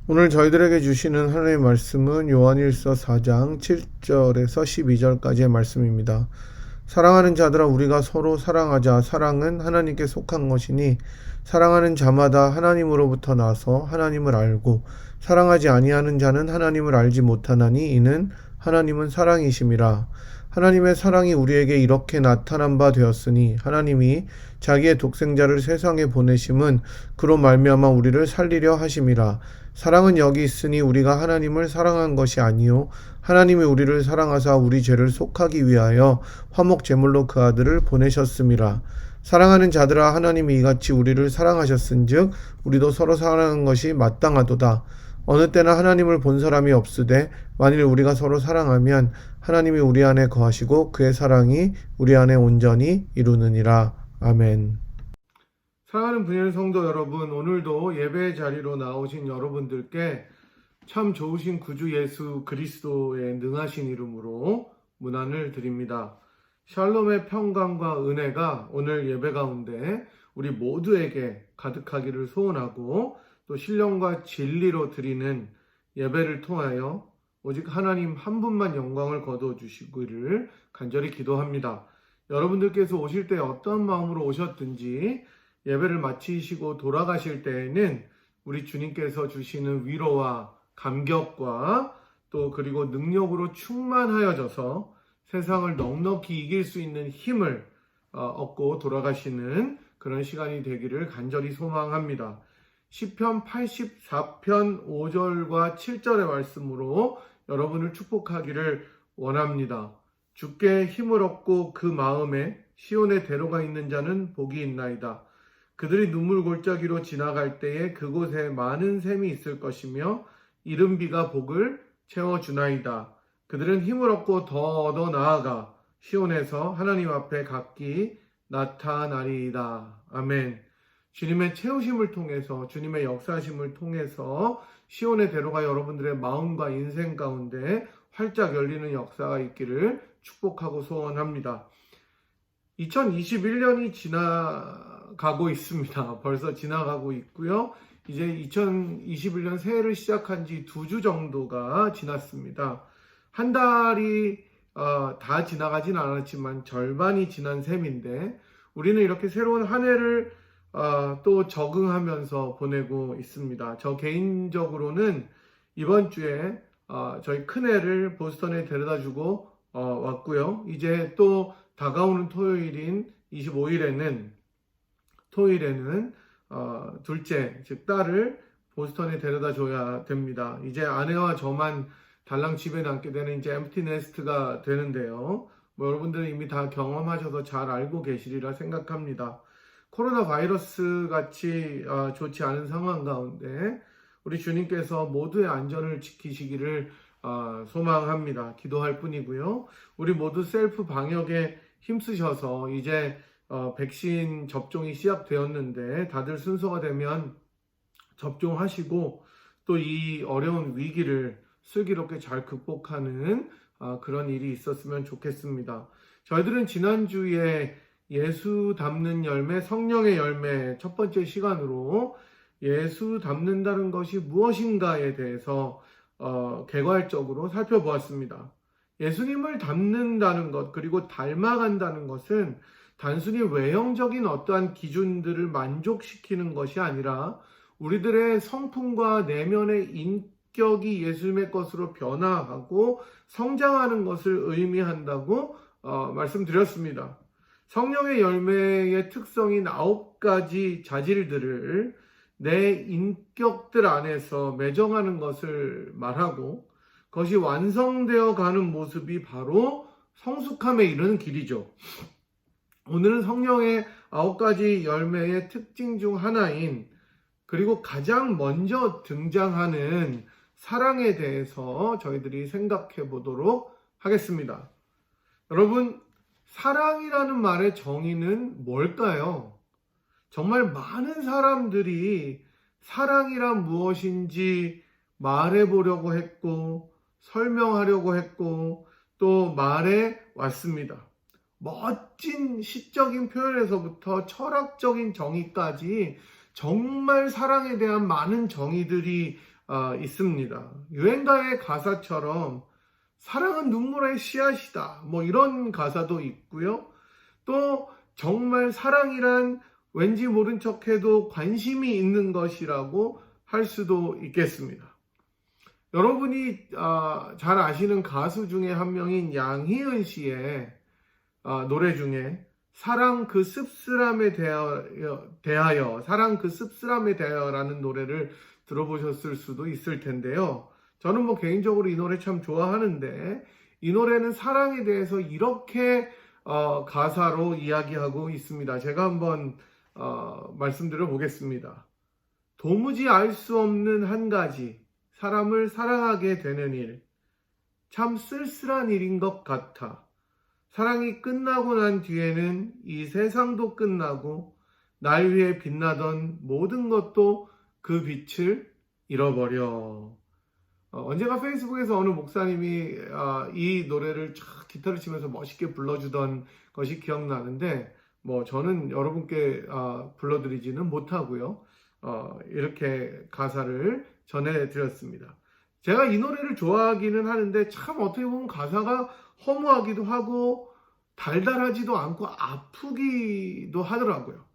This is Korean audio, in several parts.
오늘 저희들에게 주시는 하나님의 말씀은 요한일서 4장 7절에서 12절까지의 말씀입니다. 사랑하는 자들아, 우리가 서로 사랑하자. 사랑은 하나님께 속한 것이니 사랑하는 자마다 하나님으로부터 나서 하나님을 알고, 사랑하지 아니하는 자는 하나님을 알지 못하나니 이는 하나님은 사랑이심이라. 하나님의 사랑이 우리에게 이렇게 나타난 바 되었으니 하나님이 자기의 독생자를 세상에 보내심은 그로 말미암아 우리를 살리려 하심이라. 사랑은 여기 있으니 우리가 하나님을 사랑한 것이 아니요 하나님이 우리를 사랑하사 우리 죄를 속하기 위하여 화목 제물로 그 아들을 보내셨음이라. 사랑하는 자들아, 하나님이 이같이 우리를 사랑하셨은즉 우리도 서로 사랑하는 것이 마땅하도다. 어느 때나 하나님을 본 사람이 없으되 만일 우리가 서로 사랑하면 하나님이 우리 안에 거하시고 그의 사랑이 우리 안에 온전히 이루느니라. 아멘. 사랑하는 분열 성도 여러분, 오늘도 예배 자리로 나오신 여러분들께 참 좋으신 구주 예수 그리스도의 능하신 이름으로 문안을 드립니다. 샬롬의 평강과 은혜가 오늘 예배 가운데 우리 모두에게 가득하기를 소원하고, 또 신령과 진리로 드리는 예배를 통하여 오직 하나님 한 분만 영광을 거두어 주시기를 간절히 기도합니다. 여러분들께서 오실 때 어떤 마음으로 오셨든지 예배를 마치시고 돌아가실 때에는 우리 주님께서 주시는 위로와 감격과 또 그리고 능력으로 충만하여져서 세상을 넉넉히 이길 수 있는 힘을 얻고 돌아가시는 그런 시간이 되기를 간절히 소망합니다. 시편 84편 5절과 7절의 말씀으로 여러분을 축복하기를 원합니다. 주께 힘을 얻고 그 마음에 시온의 대로가 있는 자는 복이 있나이다. 그들이 눈물 골짜기로 지나갈 때에 그곳에 많은 샘이 있을 것이며 이른 비가 복을 채워주나이다. 그들은 힘을 얻고 더 얻어 나아가 시온에서 하나님 앞에 각기 나타나리이다. 아멘. 주님의 채우심을 통해서, 주님의 역사심을 통해서 시온의 대로가 여러분들의 마음과 인생 가운데 활짝 열리는 역사가 있기를 축복하고 소원합니다. 2021년이 지나가고 있습니다. 벌써 지나가고 있고요. 이제 2021년 새해를 시작한 지 2주 정도가 지났습니다. 한 달이 다 지나가진 않았지만 절반이 지난 셈인데, 우리는 이렇게 새로운 한 해를 또 적응하면서 보내고 있습니다. 저 개인적으로는 이번 주에 저희 큰애를 보스턴에 데려다주고 왔고요. 이제 또 다가오는 토요일인 25일에는 둘째, 즉 딸을 보스턴에 데려다 줘야 됩니다. 이제 아내와 저만 달랑 집에 남게 되는 이제 엠프티 네스트가 되는데요. 여러분들은 이미 다 경험하셔서 잘 알고 계시리라 생각합니다. 코로나 바이러스 같이 좋지 않은 상황 가운데 우리 주님께서 모두의 안전을 지키시기를 소망합니다. 기도할 뿐이고요. 우리 모두 셀프 방역에 힘쓰셔서 이제 백신 접종이 시작되었는데 다들 순서가 되면 접종하시고 또 이 어려운 위기를 슬기롭게 잘 극복하는 그런 일이 있었으면 좋겠습니다. 저희들은 지난주에 예수 담는 열매, 성령의 열매 첫 번째 시간으로 예수 담는다는 것이 무엇인가에 대해서 개괄적으로 살펴보았습니다. 예수님을 닮는다는 것, 그리고 닮아간다는 것은 단순히 외형적인 어떠한 기준들을 만족시키는 것이 아니라 우리들의 성품과 내면의 인격이 예수님의 것으로 변화하고 성장하는 것을 의미한다고 말씀드렸습니다. 성령의 열매의 특성인 9가지 자질들을 내 인격들 안에서 매정하는 것을 말하고, 그것이 완성되어 가는 모습이 바로 성숙함에 이르는 길이죠. 오늘은 성령의 9가지 열매의 특징 중 하나인, 그리고 가장 먼저 등장하는 사랑에 대해서 저희들이 생각해 보도록 하겠습니다. 여러분, 사랑이라는 말의 정의는 뭘까요? 정말 많은 사람들이 사랑이란 무엇인지 말해보려고 했고, 설명하려고 했고, 또 말해 왔습니다. 멋진 시적인 표현에서부터 철학적인 정의까지 정말 사랑에 대한 많은 정의들이 있습니다. 유행가의 가사처럼 사랑은 눈물의 씨앗이다, 뭐 이런 가사도 있고요. 또 정말 사랑이란 왠지 모른 척해도 관심이 있는 것이라고 할 수도 있겠습니다. 여러분이 잘 아시는 가수 중에 한 명인 양희은 씨의 노래 중에 사랑 그 씁쓸함에 대하여 사랑 그 씁쓸함에 대하여라는 노래를 들어보셨을 수도 있을 텐데요. 저는 뭐 개인적으로 이 노래 참 좋아하는데, 이 노래는 사랑에 대해서 이렇게 가사로 이야기하고 있습니다. 제가 한번 말씀드려 보겠습니다. 도무지 알 수 없는 한 가지, 사람을 사랑하게 되는 일, 참 쓸쓸한 일인 것 같아. 사랑이 끝나고 난 뒤에는 이 세상도 끝나고 날 위해 빛나던 모든 것도 그 빛을 잃어버려. 언젠가 페이스북에서 어느 목사님이 이 노래를 쫙 기타를 치면서 멋있게 불러주던 것이 기억나는데, 뭐 저는 여러분께 불러드리지는 못하고요. 이렇게 가사를 전해드렸습니다. 제가 이 노래를 좋아하기는 하는데 참 어떻게 보면 가사가 허무하기도 하고 달달하지도 않고 아프기도 하더라고요.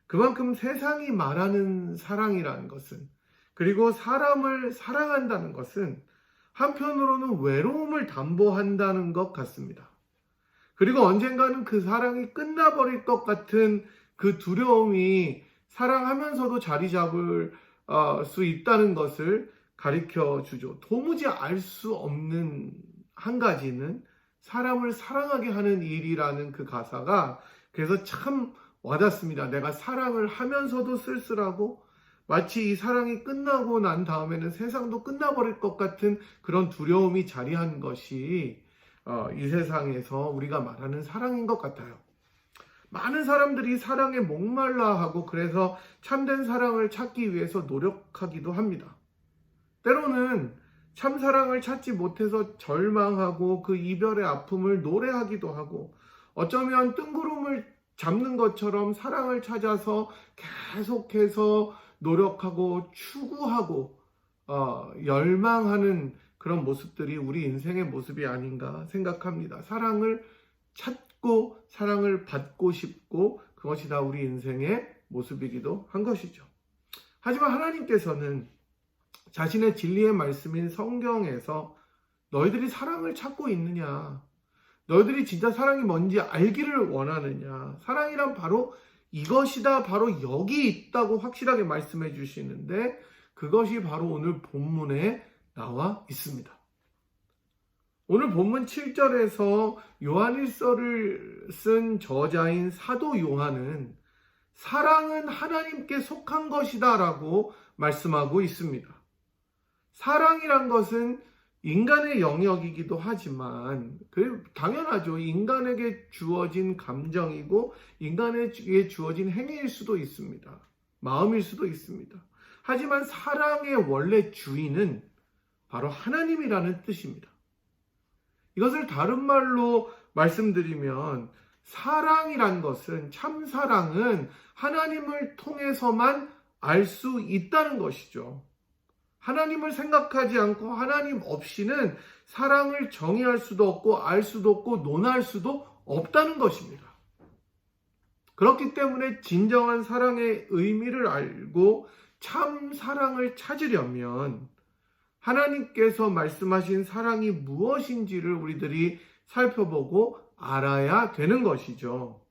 그만큼 세상이 말하는 사랑이라는 것은, 그리고 사람을 사랑한다는 것은 한편으로는 외로움을 담보한다는 것 같습니다. 그리고 언젠가는 그 사랑이 끝나버릴 것 같은 그 두려움이 사랑하면서도 자리 잡을 수 있다는 것을 가르쳐 주죠. 도무지 알 수 없는 한 가지는 사람을 사랑하게 하는 일이라는 그 가사가 그래서 참 와닿습니다. 내가 사랑을 하면서도 쓸쓸하고 마치 이 사랑이 끝나고 난 다음에는 세상도 끝나버릴 것 같은 그런 두려움이 자리한 것이 이 세상에서 우리가 말하는 사랑인 것 같아요. 많은 사람들이 사랑에 목말라 하고 그래서 참된 사랑을 찾기 위해서 노력하기도 합니다. 때로는 참 사랑을 찾지 못해서 절망하고 그 이별의 아픔을 노래하기도 하고, 어쩌면 뜬구름을 잡는 것처럼 사랑을 찾아서 계속해서 노력하고 추구하고 열망하는 그런 모습들이 우리 인생의 모습이 아닌가 생각합니다. 사랑을 찾고 사랑을 받고 싶고 그것이 다 우리 인생의 모습이기도 한 것이죠. 하지만 하나님께서는 자신의 진리의 말씀인 성경에서 너희들이 사랑을 찾고 있느냐, 너희들이 진짜 사랑이 뭔지 알기를 원하느냐, 사랑이란 바로 이것이다, 바로 여기 있다고 확실하게 말씀해 주시는데, 그것이 바로 오늘 본문에 나와 있습니다. 오늘 본문 7절에서 요한일서를 쓴 저자인 사도 요한은 사랑은 하나님께 속한 것이다 라고 말씀하고 있습니다. 사랑이란 것은 인간의 영역이기도 하지만 당연하죠. 인간에게 주어진 감정이고 인간에게 주어진 행위일 수도 있습니다. 마음일 수도 있습니다. 하지만 사랑의 원래 주인은 바로 하나님이라는 뜻입니다. 이것을 다른 말로 말씀드리면 사랑이란 것은, 참 사랑은 하나님을 통해서만 알 수 있다는 것이죠. 하나님을 생각하지 않고 하나님 없이는 사랑을 정의할 수도 없고 알 수도 없고 논할 수도 없다는 것입니다. 그렇기 때문에 진정한 사랑의 의미를 알고 참 사랑을 찾으려면 하나님께서 말씀하신 사랑이 무엇인지를 우리들이 살펴보고 알아야 되는 것이죠.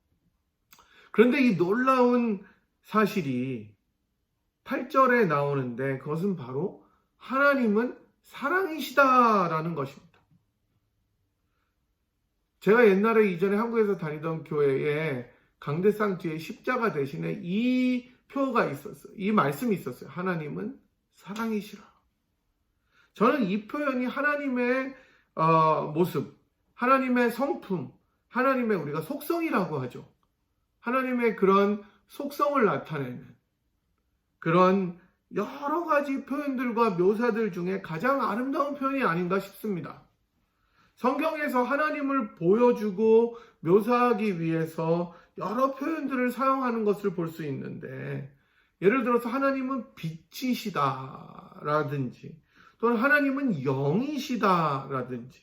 그런데 이 놀라운 사실이 8절에 나오는데, 그것은 바로 하나님은 사랑이시다라는 것입니다. 제가 옛날에 이전에 한국에서 다니던 교회에 강대상 뒤에 십자가 대신에 이 표가 있었어요. 이 말씀이 있었어요. 하나님은 사랑이시라. 저는 이 표현이 하나님의 모습, 하나님의 성품, 하나님의 우리가 속성이라고 하죠. 하나님의 그런 속성을 나타내는 그런 여러 가지 표현들과 묘사들 중에 가장 아름다운 표현이 아닌가 싶습니다. 성경에서 하나님을 보여주고 묘사하기 위해서 여러 표현들을 사용하는 것을 볼 수 있는데, 예를 들어서 하나님은 빛이시다 시다라든지, 또는 하나님은 영이시다라든지,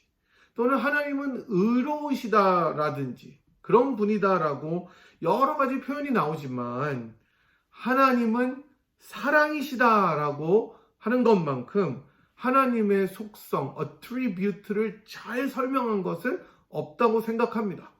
또는 하나님은 의로우시다라든지 그런 분이다라고 여러 가지 표현이 나오지만, 하나님은 사랑이시다라고 하는 것만큼 하나님의 속성, attribute를 잘 설명한 것은 없다고 생각합니다.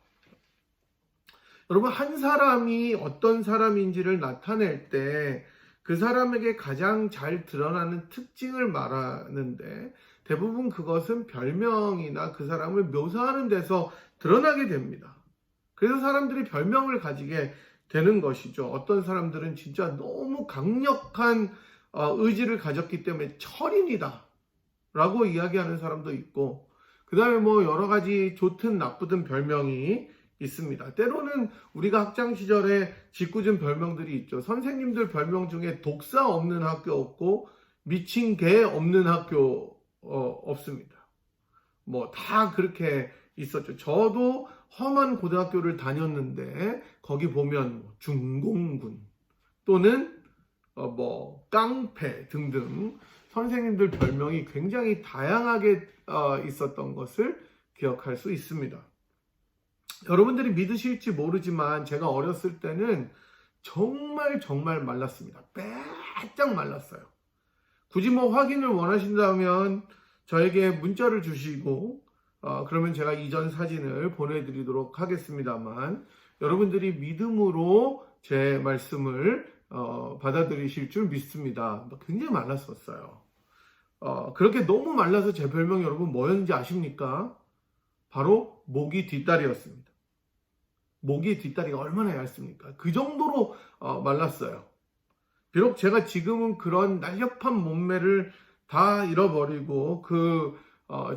여러분, 한 사람이 어떤 사람인지를 나타낼 때 그 사람에게 가장 잘 드러나는 특징을 말하는데, 대부분 그것은 별명이나 그 사람을 묘사하는 데서 드러나게 됩니다. 그래서 사람들이 별명을 가지게 되는 것이죠. 어떤 사람들은 진짜 너무 강력한 의지를 가졌기 때문에 철인이다 라고 이야기하는 사람도 있고, 그 다음에 뭐 여러 가지 좋든 나쁘든 별명이 있습니다. 때로는 우리가 학창 시절에 짓궂은 별명들이 있죠. 선생님들 별명 중에 독사 없는 학교 없고 미친 개 없는 학교 없습니다. 뭐 다 그렇게 있었죠. 저도 험한 고등학교를 다녔는데 거기 보면 중공군 또는 뭐 깡패 등등 선생님들 별명이 굉장히 다양하게 있었던 것을 기억할 수 있습니다. 여러분들이 믿으실지 모르지만 제가 어렸을 때는 정말 말랐습니다. 빼짝 말랐어요. 굳이 뭐 확인을 원하신다면 저에게 문자를 주시고 그러면 제가 이전 사진을 보내드리도록 하겠습니다만, 여러분들이 믿음으로 제 말씀을 받아들이실 줄 믿습니다. 굉장히 말랐었어요. 그렇게 너무 말라서 제 별명이 여러분 뭐였는지 아십니까? 바로 모기 뒷다리였습니다. 모기 뒷다리가 얼마나 얇습니까? 그 정도로 말랐어요. 비록 제가 지금은 그런 날렵한 몸매를 다 잃어버리고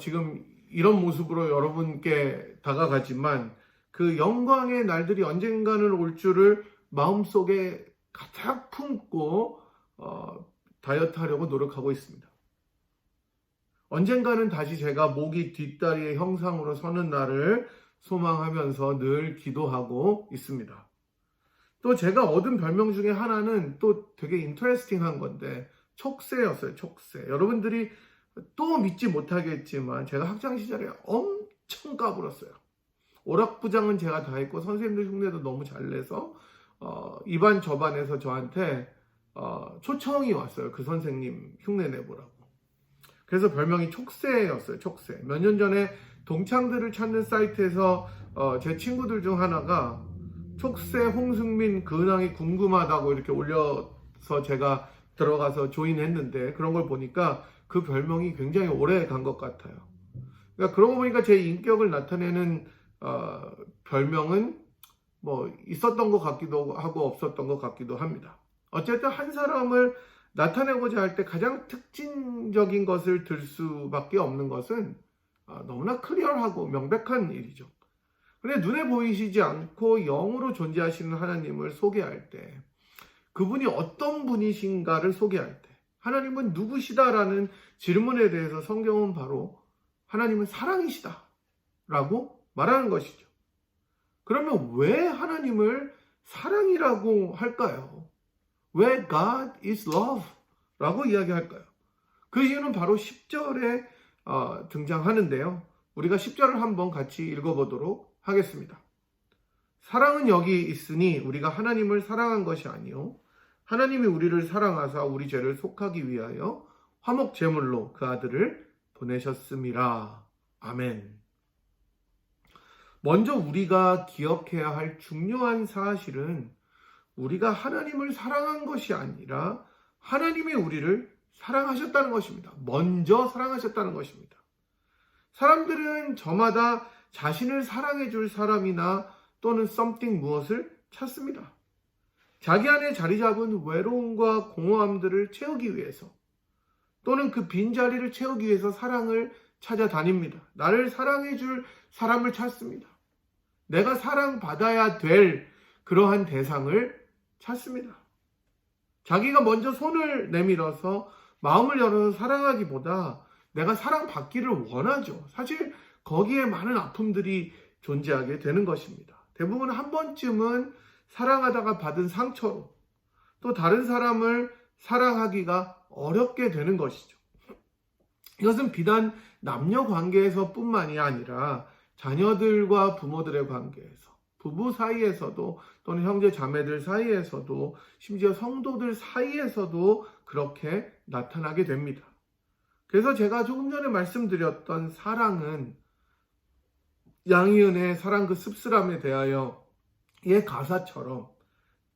지금 이런 모습으로 여러분께 다가가지만, 그 영광의 날들이 언젠가는 올 줄을 마음속에 가득 품고 다이어트 하려고 노력하고 있습니다. 언젠가는 다시 제가 모기 뒷다리의 형상으로 서는 날을 소망하면서 늘 기도하고 있습니다. 또 제가 얻은 별명 중에 하나는 또 되게 인터레스팅한 건데 촉새였어요. 촉새. 여러분들이 또 믿지 못하겠지만 제가 학창시절에 엄청 까불었어요. 오락부장은 제가 다 했고 선생님들 흉내도 너무 잘 내서 이반 저반에서 저한테 초청이 왔어요. 그 선생님 흉내 내보라고. 그래서 별명이 촉새였어요. 촉새. 몇 년 전에 동창들을 찾는 사이트에서 제 친구들 중 하나가 촉새 홍승민 근황이 궁금하다고 이렇게 올려서 제가 들어가서 조인했는데, 그런 걸 보니까 그 별명이 굉장히 오래 간 것 같아요. 그러니까 그러고 보니까 제 인격을 나타내는 별명은 뭐 있었던 것 같기도 하고 없었던 것 같기도 합니다. 어쨌든 한 사람을 나타내고자 할 때 가장 특징적인 것을 들 수밖에 없는 것은 너무나 클리어하고 명백한 일이죠. 그런데 눈에 보이시지 않고 영으로 존재하시는 하나님을 소개할 때, 그분이 어떤 분이신가를 소개할 때, 하나님은 누구시다라는 질문에 대해서 성경은 바로 하나님은 사랑이시다 라고 말하는 것이죠. 그러면 왜 하나님을 사랑이라고 할까요? 왜 God is love 라고 이야기할까요? 그 이유는 바로 10절에 등장하는데요. 우리가 10절을 한번 같이 읽어보도록 하겠습니다. 사랑은 여기 있으니 우리가 하나님을 사랑한 것이 아니요 하나님이 우리를 사랑하사 우리 죄를 속하기 위하여 화목 제물로 그 아들을 보내셨음이라. 아멘. 먼저 우리가 기억해야 할 중요한 사실은 우리가 하나님을 사랑한 것이 아니라 하나님이 우리를 사랑하셨다는 것입니다. 먼저 사랑하셨다는 것입니다. 사람들은 저마다 자신을 사랑해 줄 사람이나 또는 something 무엇을 찾습니다. 자기 안에 자리 잡은 외로움과 공허함들을 채우기 위해서, 또는 그 빈자리를 채우기 위해서 사랑을 찾아다닙니다. 나를 사랑해 줄 사람을 찾습니다. 내가 사랑받아야 될 그러한 대상을 찾습니다. 자기가 먼저 손을 내밀어서 마음을 열어서 사랑하기보다 내가 사랑받기를 원하죠. 사실 거기에 많은 아픔들이 존재하게 되는 것입니다. 대부분 한 번쯤은 사랑하다가 받은 상처로 또 다른 사람을 사랑하기가 어렵게 되는 것이죠. 이것은 비단 남녀 관계에서 뿐만이 아니라 자녀들과 부모들의 관계에서, 부부 사이에서도 또는 형제 자매들 사이에서도 심지어 성도들 사이에서도 그렇게 나타나게 됩니다. 그래서 제가 조금 전에 말씀드렸던 사랑은 양희은의 사랑 그 씁쓸함에 대하여 의 가사처럼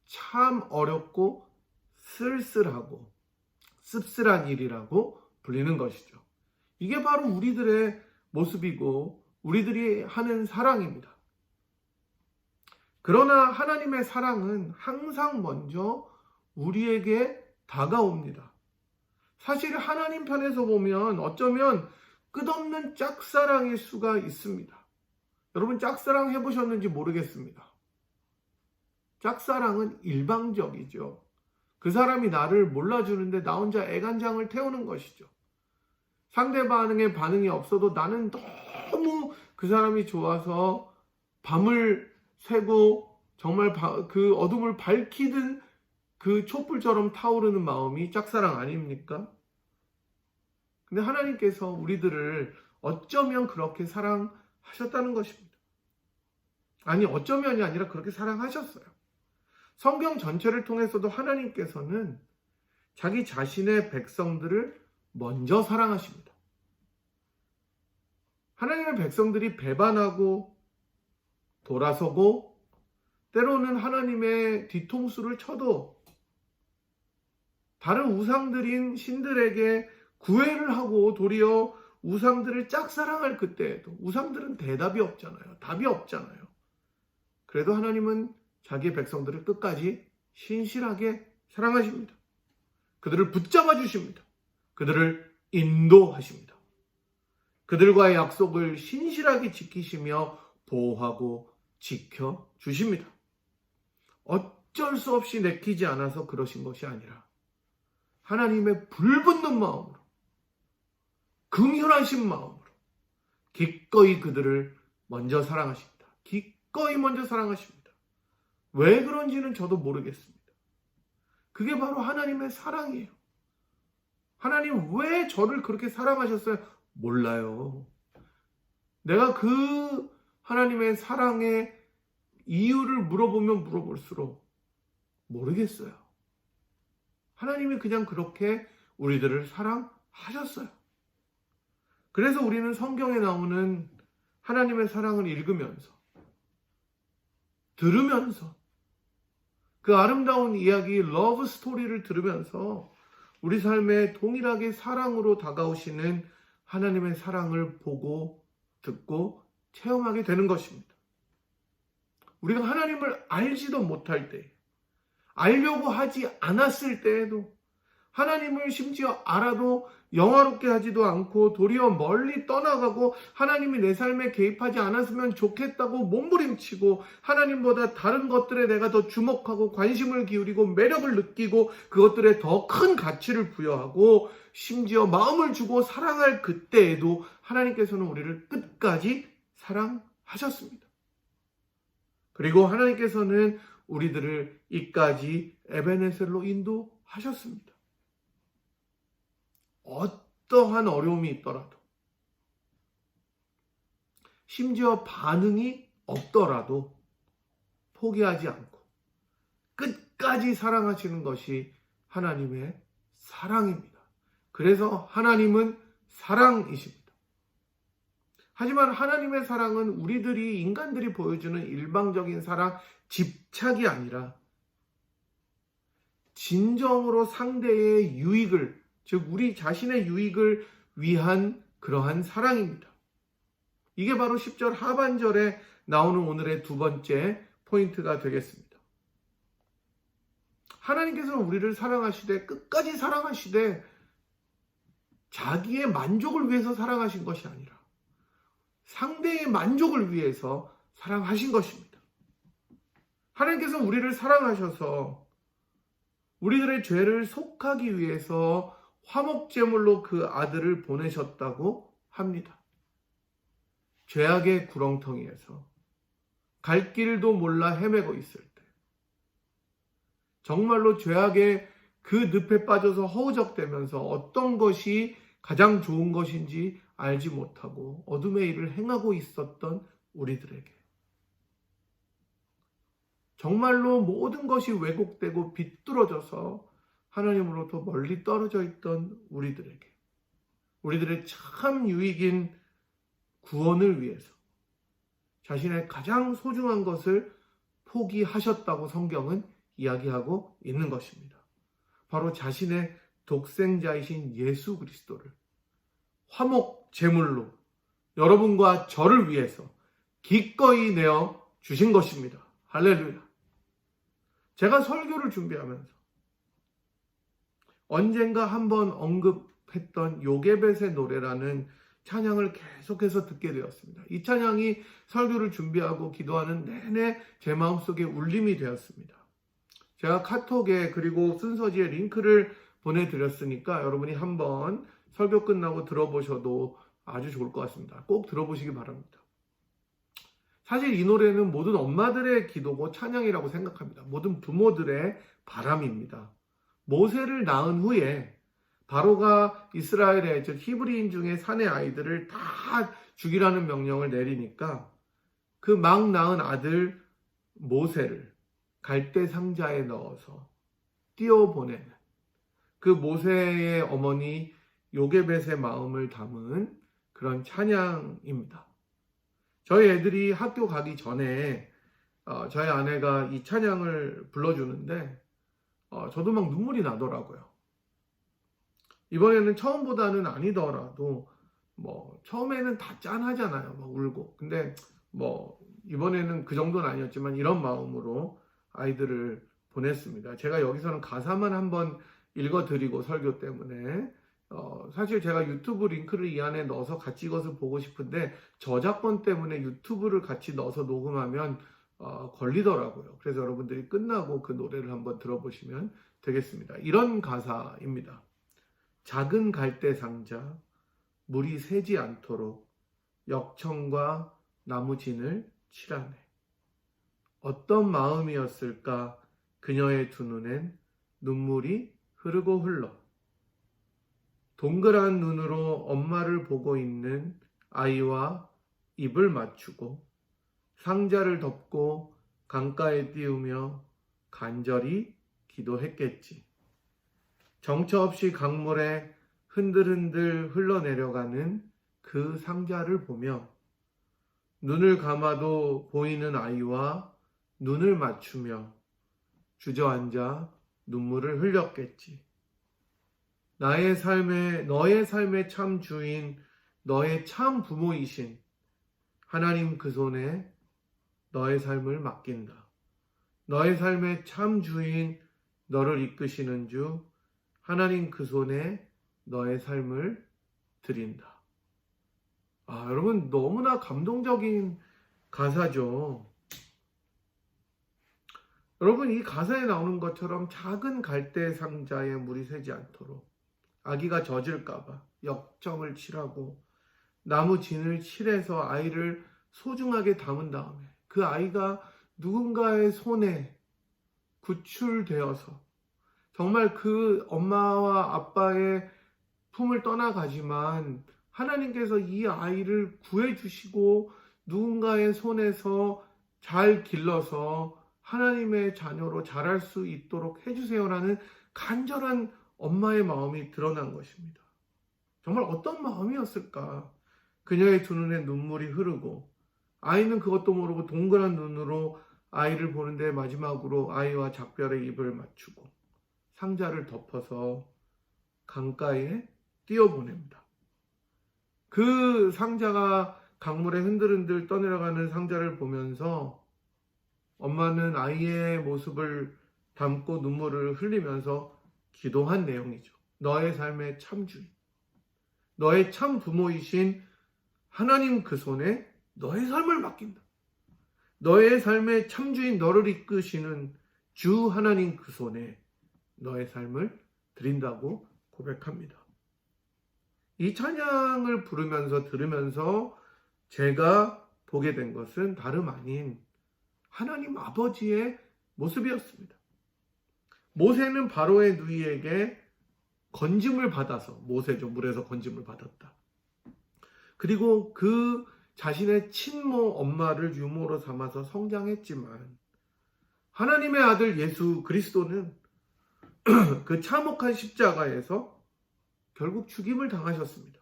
참 어렵고 쓸쓸하고 씁쓸한 일이라고 불리는 것이죠. 이게 바로 우리들의 모습이고 우리들이 하는 사랑입니다. 그러나 하나님의 사랑은 항상 먼저 우리에게 다가옵니다. 사실 하나님 편에서 보면 어쩌면 끝없는 짝사랑일 수가 있습니다. 여러분 짝사랑 해보셨는지 모르겠습니다. 짝사랑은 일방적이죠. 그 사람이 나를 몰라주는데 나 혼자 애간장을 태우는 것이죠. 상대방의 반응이 없어도 나는 너무 그 사람이 좋아서 밤을 새고 정말 그 어둠을 밝히던 그 촛불처럼 타오르는 마음이 짝사랑 아닙니까? 근데 하나님께서 우리들을 어쩌면 그렇게 사랑하셨다는 것입니다. 아니 어쩌면이 아니라 그렇게 사랑하셨어요. 성경 전체를 통해서도 하나님께서는 자기 자신의 백성들을 먼저 사랑하십니다. 하나님의 백성들이 배반하고 돌아서고 때로는 하나님의 뒤통수를 쳐도 다른 우상들인 신들에게 구애를 하고 도리어 우상들을 짝사랑할 그때에도 우상들은 대답이 없잖아요. 답이 없잖아요. 그래도 하나님은 자기의 백성들을 끝까지 신실하게 사랑하십니다. 그들을 붙잡아 주십니다. 그들을 인도하십니다. 그들과의 약속을 신실하게 지키시며 보호하고 지켜주십니다. 어쩔 수 없이 내키지 않아서 그러신 것이 아니라 하나님의 불붙는 마음으로 긍휼하신 마음으로 기꺼이 그들을 먼저 사랑하십니다. 기꺼이 먼저 사랑하십니다. 왜 그런지는 저도 모르겠습니다. 그게 바로 하나님의 사랑이에요. 하나님 왜 저를 그렇게 사랑하셨어요? 몰라요. 내가 그 하나님의 사랑의 이유를 물어보면 물어볼수록 모르겠어요. 하나님이 그냥 그렇게 우리들을 사랑하셨어요. 그래서 우리는 성경에 나오는 하나님의 사랑을 읽으면서 들으면서 그 아름다운 이야기 러브 스토리를 들으면서 우리 삶에 동일하게 사랑으로 다가오시는 하나님의 사랑을 보고 듣고 체험하게 되는 것입니다. 우리가 하나님을 알지도 못할 때, 알려고 하지 않았을 때에도 하나님을 심지어 알아도 영화롭게 하지도 않고 도리어 멀리 떠나가고 하나님이 내 삶에 개입하지 않았으면 좋겠다고 몸부림치고 하나님보다 다른 것들에 내가 더 주목하고 관심을 기울이고 매력을 느끼고 그것들에 더 큰 가치를 부여하고 심지어 마음을 주고 사랑할 그때에도 하나님께서는 우리를 끝까지 사랑하셨습니다. 그리고 하나님께서는 우리들을 이까지 에베네셀로 인도하셨습니다. 어떠한 어려움이 있더라도 심지어 반응이 없더라도 포기하지 않고 끝까지 사랑하시는 것이 하나님의 사랑입니다. 그래서 하나님은 사랑이십니다. 하지만 하나님의 사랑은 우리들이 인간들이 보여주는 일방적인 사랑, 집착이 아니라 진정으로 상대의 유익을, 즉 우리 자신의 유익을 위한 그러한 사랑입니다. 이게 바로 10절 하반절에 나오는 오늘의 두 번째 포인트가 되겠습니다. 하나님께서는 우리를 사랑하시되 끝까지 사랑하시되 자기의 만족을 위해서 사랑하신 것이 아니라 상대의 만족을 위해서 사랑하신 것입니다. 하나님께서 우리를 사랑하셔서 우리들의 죄를 속하기 위해서 화목제물로 그 아들을 보내셨다고 합니다. 죄악의 구렁텅이에서 갈 길도 몰라 헤매고 있을 때, 정말로 죄악의 그 늪에 빠져서 허우적대면서 어떤 것이 가장 좋은 것인지 알지 못하고 어둠의 일을 행하고 있었던 우리들에게, 정말로 모든 것이 왜곡되고 비뚤어져서 하나님으로부터 멀리 떨어져 있던 우리들에게, 우리들의 참 유익인 구원을 위해서 자신의 가장 소중한 것을 포기하셨다고 성경은 이야기하고 있는 것입니다. 바로 자신의 독생자이신 예수 그리스도를 화목 제물로 여러분과 저를 위해서 기꺼이 내어 주신 것입니다. 할렐루야. 제가 설교를 준비하면서 언젠가 한번 언급했던 요게벳의 노래라는 찬양을 계속해서 듣게 되었습니다. 이 찬양이 설교를 준비하고 기도하는 내내 제 마음속에 울림이 되었습니다. 제가 카톡에 그리고 순서지에 링크를 보내드렸으니까 여러분이 한번 설교 끝나고 들어보셔도 아주 좋을 것 같습니다. 꼭 들어보시기 바랍니다. 사실 이 노래는 모든 엄마들의 기도고 찬양이라고 생각합니다. 모든 부모들의 바람입니다. 모세를 낳은 후에 바로가 이스라엘의 즉 히브리인 중에 사내 아이들을 다 죽이라는 명령을 내리니까 그 막 낳은 아들 모세를 갈대 상자에 넣어서 띄워보내는 그 모세의 어머니 요게벳의 마음을 담은 그런 찬양입니다. 저희 애들이 학교 가기 전에 저희 아내가 이 찬양을 불러주는데 저도 막 눈물이 나더라고요. 이번에는 처음보다는 아니더라도 처음에는 다 짠하잖아요. 막 울고. 근데 이번에는 그 정도는 아니었지만 이런 마음으로 아이들을 보냈습니다. 제가 여기서는 가사만 한번 읽어드리고 설교 때문에 사실 제가 유튜브 링크를 이 안에 넣어서 같이 이것을 보고 싶은데 저작권 때문에 유튜브를 같이 넣어서 녹음하면 걸리더라고요. 그래서 여러분들이 끝나고 그 노래를 한번 들어보시면 되겠습니다. 이런 가사입니다. 작은 갈대 상자, 물이 새지 않도록 역청과 나무진을 칠하네. 어떤 마음이었을까 그녀의 두 눈엔 눈물이 흐르고 흘러. 동그란 눈으로 엄마를 보고 있는 아이와 입을 맞추고 상자를 덮고 강가에 띄우며 간절히 기도했겠지. 정처 없이 강물에 흔들흔들 흘러내려가는 그 상자를 보며 눈을 감아도 보이는 아이와 눈을 맞추며 주저앉아 눈물을 흘렸겠지. 너의 삶의 참 주인, 너의 참 부모이신 하나님 그 손에 너의 삶을 맡긴다. 너의 삶의 참 주인, 너를 이끄시는 주 하나님 그 손에 너의 삶을 드린다. 여러분 너무나 감동적인 가사죠. 여러분 이 가사에 나오는 것처럼 작은 갈대 상자에 물이 새지 않도록 아기가 젖을까봐 역청을 칠하고 나무 진을 칠해서 아이를 소중하게 담은 다음에 그 아이가 누군가의 손에 구출되어서 정말 그 엄마와 아빠의 품을 떠나가지만 하나님께서 이 아이를 구해주시고 누군가의 손에서 잘 길러서 하나님의 자녀로 자랄 수 있도록 해주세요라는 간절한 엄마의 마음이 드러난 것입니다. 정말 어떤 마음이었을까? 그녀의 두 눈에 눈물이 흐르고 아이는 그것도 모르고 동그란 눈으로 아이를 보는데 마지막으로 아이와 작별의 입을 맞추고 상자를 덮어서 강가에 띄워보냅니다. 그 상자가 강물에 흔들흔들 떠내려가는 상자를 보면서 엄마는 아이의 모습을 담고 눈물을 흘리면서 기도한 내용이죠. 너의 삶의 참 주인, 너의 참 부모이신 하나님 그 손에 너의 삶을 맡긴다. 너의 삶의 참 주인 너를 이끄시는 주 하나님 그 손에 너의 삶을 드린다고 고백합니다. 이 찬양을 부르면서 들으면서 제가 보게 된 것은 다름 아닌 하나님 아버지의 모습이었습니다. 모세는 바로의 누이에게 건짐을 받아서, 모세죠, 물에서 건짐을 받았다. 그리고 그 자신의 친모 엄마를 유모로 삼아서 성장했지만 하나님의 아들 예수 그리스도는 그 참혹한 십자가에서 결국 죽임을 당하셨습니다.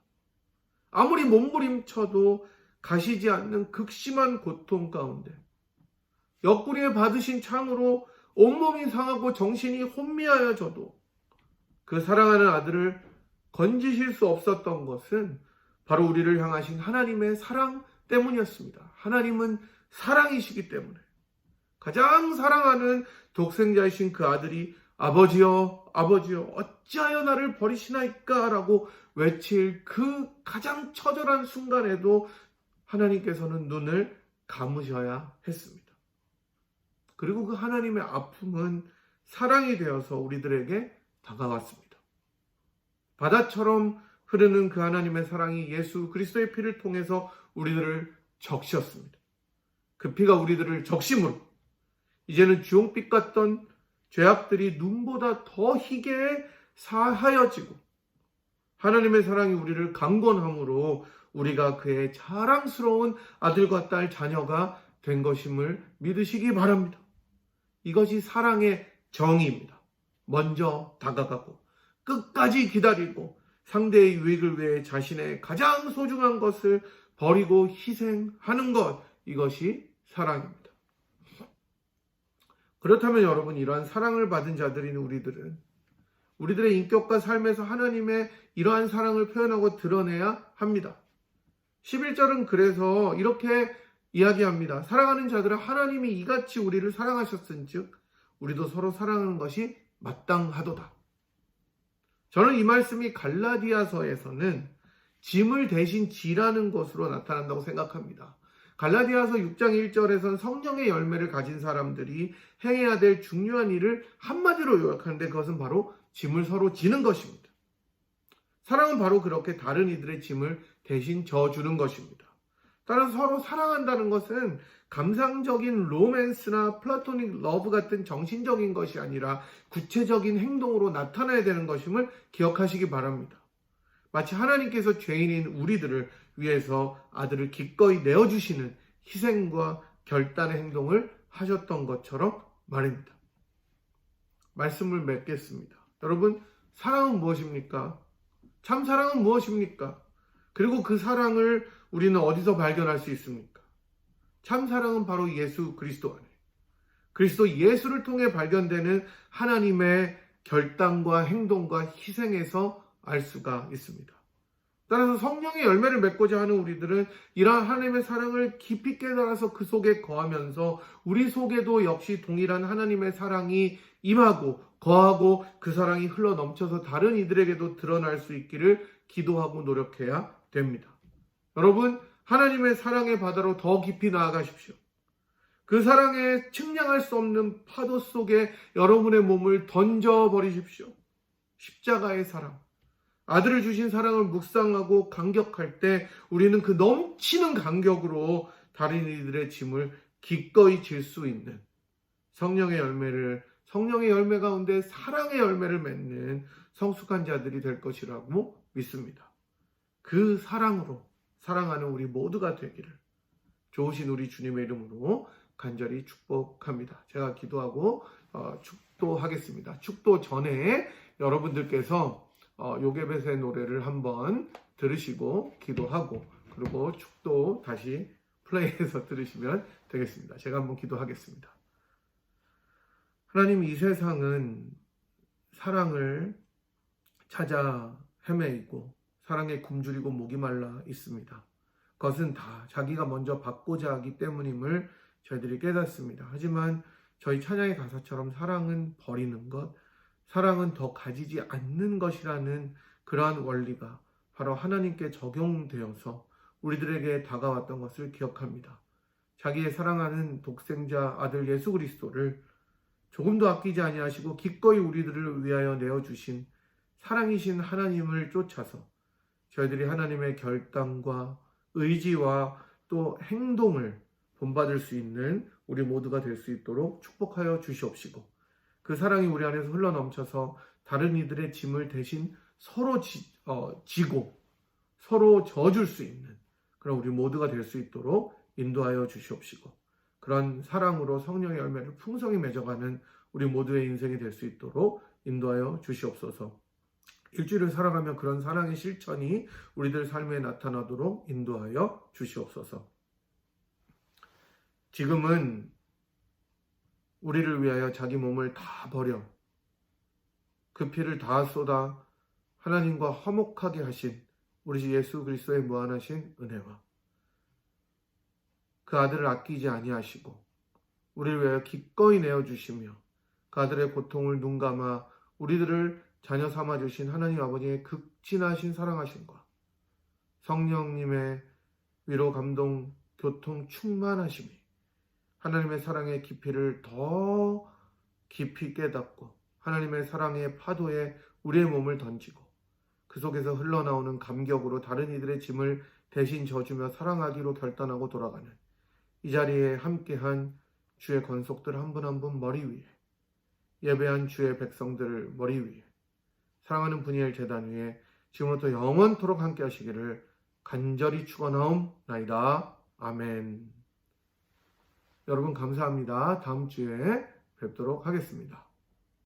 아무리 몸부림쳐도 가시지 않는 극심한 고통 가운데 옆구리에 받으신 창으로 온몸이 상하고 정신이 혼미하여져도 그 사랑하는 아들을 건지실 수 없었던 것은 바로 우리를 향하신 하나님의 사랑 때문이었습니다. 하나님은 사랑이시기 때문에 가장 사랑하는 독생자이신 그 아들이 아버지여 아버지여 어찌하여 나를 버리시나이까 라고 외칠 그 가장 처절한 순간에도 하나님께서는 눈을 감으셔야 했습니다. 그리고 그 하나님의 아픔은 사랑이 되어서 우리들에게 다가왔습니다. 바다처럼 흐르는 그 하나님의 사랑이 예수 그리스도의 피를 통해서 우리들을 적셨습니다. 그 피가 우리들을 적심으로 이제는 주홍빛 같던 죄악들이 눈보다 더 희게 사하여지고 하나님의 사랑이 우리를 강권함으로 우리가 그의 자랑스러운 아들과 딸 자녀가 된 것임을 믿으시기 바랍니다. 이것이 사랑의 정의입니다. 먼저 다가가고 끝까지 기다리고 상대의 유익을 위해 자신의 가장 소중한 것을 버리고 희생하는 것, 이것이 사랑입니다. 그렇다면 여러분, 이러한 사랑을 받은 자들인 우리들의 인격과 삶에서 하나님의 이러한 사랑을 표현하고 드러내야 합니다. 11절은 그래서 이렇게 이야기합니다. 사랑하는 자들아, 하나님이 이같이 우리를 사랑하셨은즉 우리도 서로 사랑하는 것이 마땅하도다. 저는 이 말씀이 갈라디아서에서는 짐을 대신 지라는 것으로 나타난다고 생각합니다. 갈라디아서 6장 1절에서는 성령의 열매를 가진 사람들이 행해야 될 중요한 일을 한마디로 요약하는데 그것은 바로 짐을 서로 지는 것입니다. 사랑은 바로 그렇게 다른 이들의 짐을 대신 져주는 것입니다. 따라서 서로 사랑한다는 것은 감상적인 로맨스나 플라토닉 러브 같은 정신적인 것이 아니라 구체적인 행동으로 나타나야 되는 것임을 기억하시기 바랍니다. 마치 하나님께서 죄인인 우리들을 위해서 아들을 기꺼이 내어주시는 희생과 결단의 행동을 하셨던 것처럼 말입니다. 말씀을 맺겠습니다. 여러분, 사랑은 무엇입니까? 참 사랑은 무엇입니까? 그리고 그 사랑을 우리는 어디서 발견할 수 있습니까? 참 사랑은 바로 예수 그리스도 안에, 그리스도 예수를 통해 발견되는 하나님의 결단과 행동과 희생에서 알 수가 있습니다. 따라서 성령의 열매를 맺고자 하는 우리들은 이러한 하나님의 사랑을 깊이 깨달아서 그 속에 거하면서 우리 속에도 역시 동일한 하나님의 사랑이 임하고 거하고 그 사랑이 흘러 넘쳐서 다른 이들에게도 드러날 수 있기를 기도하고 노력해야 됩니다. 여러분, 하나님의 사랑의 바다로 더 깊이 나아가십시오. 그 사랑에 측량할 수 없는 파도 속에 여러분의 몸을 던져버리십시오. 십자가의 사랑, 아들을 주신 사랑을 묵상하고 감격할 때 우리는 그 넘치는 감격으로 다른 이들의 짐을 기꺼이 질 수 있는 성령의 열매 가운데 사랑의 열매를 맺는 성숙한 자들이 될 것이라고 믿습니다. 그 사랑으로 사랑하는 우리 모두가 되기를 좋으신 우리 주님의 이름으로 간절히 축복합니다. 제가 기도하고 축도하겠습니다. 축도 전에 여러분들께서 요게벳의 노래를 한번 들으시고 기도하고 그리고 축도 다시 플레이해서 들으시면 되겠습니다. 제가 한번 기도하겠습니다. 하나님, 이 세상은 사랑을 찾아 헤매이고 사랑에 굶주리고 목이 말라 있습니다. 그것은 다 자기가 먼저 받고자 하기 때문임을 저희들이 깨닫습니다. 하지만 저희 찬양의 가사처럼 사랑은 버리는 것, 사랑은 더 가지지 않는 것이라는 그러한 원리가 바로 하나님께 적용되어서 우리들에게 다가왔던 것을 기억합니다. 자기의 사랑하는 독생자 아들 예수 그리스도를 조금도 아끼지 아니하시고 기꺼이 우리들을 위하여 내어주신 사랑이신 하나님을 쫓아서 저희들이 하나님의 결단과 의지와 또 행동을 본받을 수 있는 우리 모두가 될 수 있도록 축복하여 주시옵시고 그 사랑이 우리 안에서 흘러넘쳐서 다른 이들의 짐을 대신 서로 지고 서로 져줄 수 있는 그런 우리 모두가 될 수 있도록 인도하여 주시옵시고, 그런 사랑으로 성령의 열매를 풍성히 맺어가는 우리 모두의 인생이 될 수 있도록 인도하여 주시옵소서. 일주일을 살아가며 그런 사랑의 실천이 우리들 삶에 나타나도록 인도하여 주시옵소서. 지금은 우리를 위하여 자기 몸을 다 버려 그 피를 다 쏟아 하나님과 화목하게 하신 우리 주 예수 그리스도의 무한하신 은혜와 그 아들을 아끼지 아니하시고 우리를 위하여 기꺼이 내어주시며 그 아들의 고통을 눈감아 우리들을 자녀 삼아주신 하나님 아버지의 극진하신 사랑하심과 성령님의 위로 감동 교통 충만하심이 하나님의 사랑의 깊이를 더 깊이 깨닫고 하나님의 사랑의 파도에 우리의 몸을 던지고 그 속에서 흘러나오는 감격으로 다른 이들의 짐을 대신 져주며 사랑하기로 결단하고 돌아가는 이 자리에 함께한 주의 권속들 한 분 한 분 머리 위에, 예배한 주의 백성들 머리 위에, 사랑하는 분이엘 제단 위에 지금부터 영원토록 함께 하시기를 간절히 축원하옵나이다. 아멘. 여러분 감사합니다. 다음 주에 뵙도록 하겠습니다.